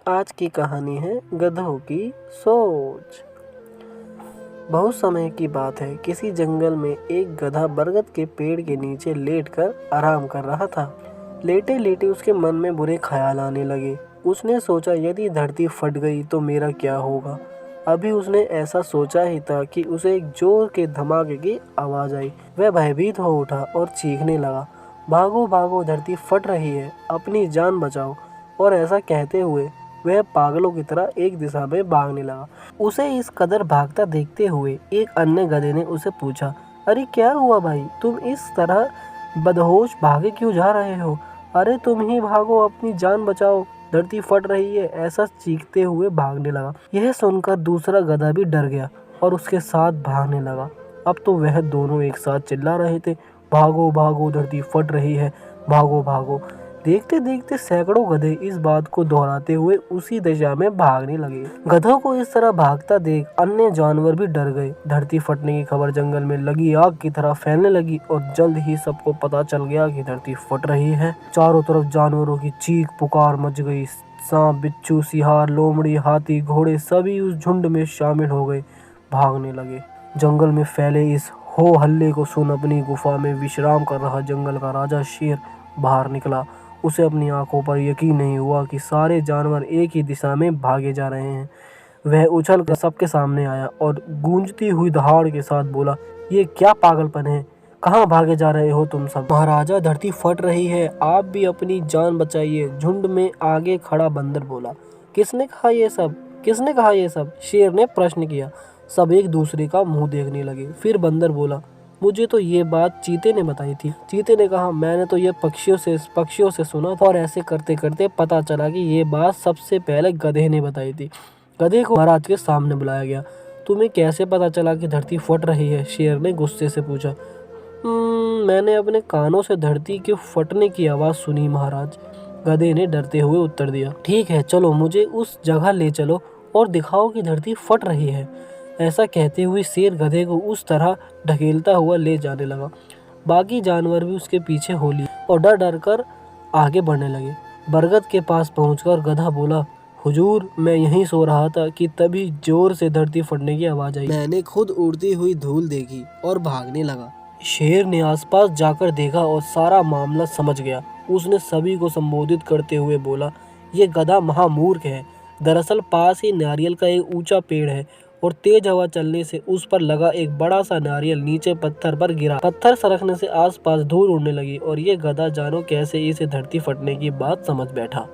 आज की कहानी है गधों की सोच। बहुत समय की बात है, किसी जंगल में एक गधा बरगद के पेड़ के नीचे लेटकर आराम कर रहा था। लेटे लेटे उसके मन में बुरे ख्याल आने लगे। उसने सोचा, यदि धरती फट गई तो मेरा क्या होगा। अभी उसने ऐसा सोचा ही था कि उसे एक जोर के धमाके की आवाज़ आई। वह भयभीत हो उठा और चीखने लगा, भागो भागो, धरती फट रही है, अपनी जान बचाओ। और ऐसा कहते हुए वह पागलों की तरह एक दिशा में भागने लगा। उसे इस कदर भागता देखते हुए एक अन्य गधे ने उसे पूछा, अरे क्या हुआ भाई, तुम इस तरह बदहोश भागे क्यों जा रहे हो? अरे तुम ही भागो, अपनी जान बचाओ, धरती फट रही है। ऐसा चीखते हुए भागने लगा। यह सुनकर दूसरा गधा भी डर गया और उसके साथ भागने लगा। अब तो वह दोनों एक साथ चिल्ला रहे थे, भागो भागो, धरती फट रही है, भागो भागो। देखते देखते सैकड़ों गधे इस बात को दोहराते हुए उसी दिशा में भागने लगे। गधों को इस तरह भागता देख अन्य जानवर भी डर गए। धरती फटने की खबर जंगल में लगी आग की तरह फैलने लगी और जल्द ही सबको पता चल गया कि धरती फट रही है। चारों तरफ जानवरों की चीख पुकार मच गई। सांप, बिच्छू, सियार, लोमड़ी, हाथी, घोड़े सभी उस झुंड में शामिल हो गए, भागने लगे। जंगल में फैले इस हो हल्ले को सुन अपनी गुफा में विश्राम कर रहा जंगल का राजा शेर बाहर निकला। उसे अपनी आंखों पर यकीन नहीं हुआ कि सारे जानवर एक ही दिशा में भागे जा रहे हैं। वह उछल कर सबके सामने आया और गूंजती हुई दहाड़ के साथ बोला, ये क्या पागलपन है? कहाँ भागे जा रहे हो तुम सब? महाराजा, धरती फट रही है, आप भी अपनी जान बचाइए, झुंड में आगे खड़ा बंदर बोला। किसने कहा ये सब? किसने कहा ये सब? शेर ने प्रश्न किया। सब एक दूसरे का मुंह देखने लगे। फिर बंदर बोला, मुझे तो ये बात चीते ने बताई थी। चीते ने कहा, मैंने तो ये पक्षियों से सुना था। और ऐसे करते करते पता चला कि ये बात सबसे पहले गधे ने बताई थी। गधे को महाराज के सामने बुलाया गया। तुम्हें कैसे पता चला कि धरती फट रही है? शेर ने गुस्से से पूछा। मैंने अपने कानों से धरती के फटने की आवाज़ सुनी महाराज, गधे ने डरते हुए उत्तर दिया। ठीक है, चलो मुझे उस जगह ले चलो और दिखाओ कि धरती फट रही है। ऐसा कहते हुए शेर गधे को उस तरह ढकेलता हुआ ले जाने लगा। बाकी जानवर भी उसके पीछे हो लिए और डर डर कर आगे बढ़ने लगे। बरगद के पास पहुंचकर गधा बोला, हुजूर, मैं यहीं सो रहा था कि तभी जोर से धरती फटने की आवाज आई। मैंने खुद उड़ती हुई धूल देखी और भागने लगा। शेर ने आसपास जाकर देखा और सारा मामला समझ गया। उसने सभी को संबोधित करते हुए बोला, ये गधा महामूर्ख है। दरअसल पास ही नारियल का एक ऊंचा पेड़ है और तेज हवा चलने से उस पर लगा एक बड़ा सा नारियल नीचे पत्थर पर गिरा। पत्थर सरकने से आसपास धूल उड़ने लगी और ये गधा जानो कैसे इसे धरती फटने की बात समझ बैठा।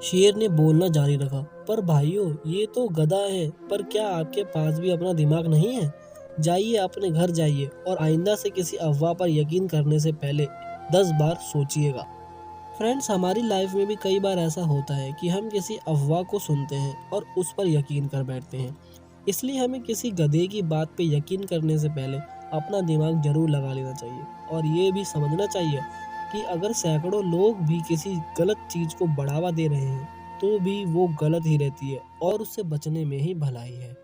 शेर ने बोलना जारी रखा, पर भाइयों, ये तो गधा है, पर क्या आपके पास भी अपना दिमाग नहीं है? जाइए, अपने घर जाइए और आइंदा से किसी अफवाह पर यकीन करने से पहले 10 बार सोचिएगा। फ्रेंड्स, हमारी लाइफ में भी कई बार ऐसा होता है कि हम किसी अफवाह को सुनते हैं और उस पर यकीन कर बैठते हैं। इसलिए हमें किसी गधे की बात पे यकीन करने से पहले अपना दिमाग जरूर लगा लेना चाहिए और ये भी समझना चाहिए कि अगर सैकड़ों लोग भी किसी गलत चीज़ को बढ़ावा दे रहे हैं तो भी वो गलत ही रहती है और उससे बचने में ही भलाई है।